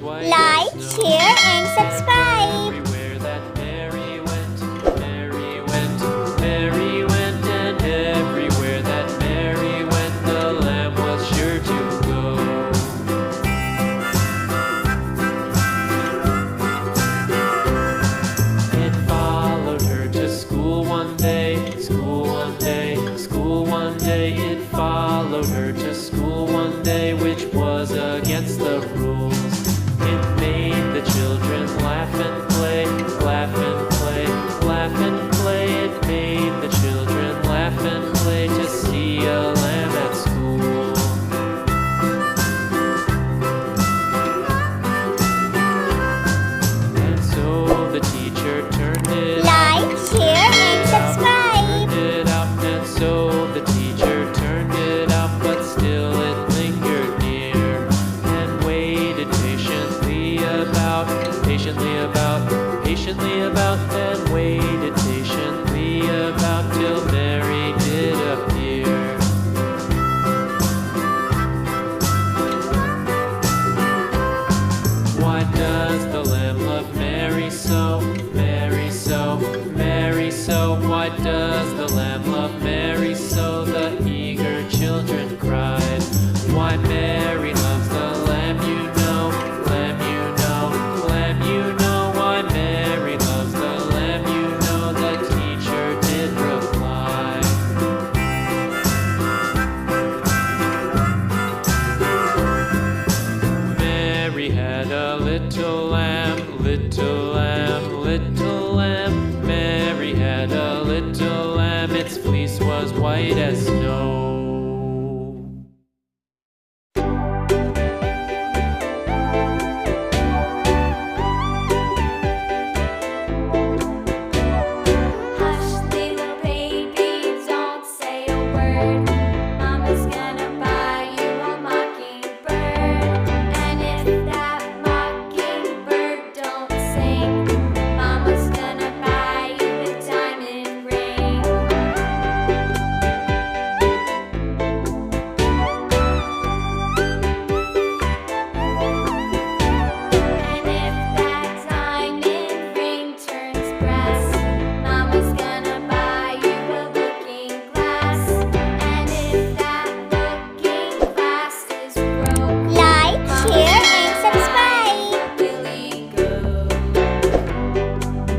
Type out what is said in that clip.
like, share, and subscribe. Everywhere that Mary went, Mary went, Mary went, and everywhere that Mary went, the lamb was sure to go. It followed her to school one day, school one day, school one day. It followed her to school one day, which was against the rules. It made the children laugh and play, laugh and play, laugh and play. It made the children laugh and play to see a lamb at school. And so the teacher turned it Like, share, and subscribe. turned it out, and so the teacher turned it out, but still it lingered near and waited patiently about, and waited patiently about till Mary did appear. Why does the lamb love Mary so, Mary so, Mary so? Why does the lamb love Mary so? The eager children cried. Why Mary loves the lamb, you know, lamb, you know, lamb, you know. Why Mary loves the lamb, you know, the teacher did reply. Mary had a little lamb, little lamb, little lamb. Mary had a little lamb, its fleece was white as snow.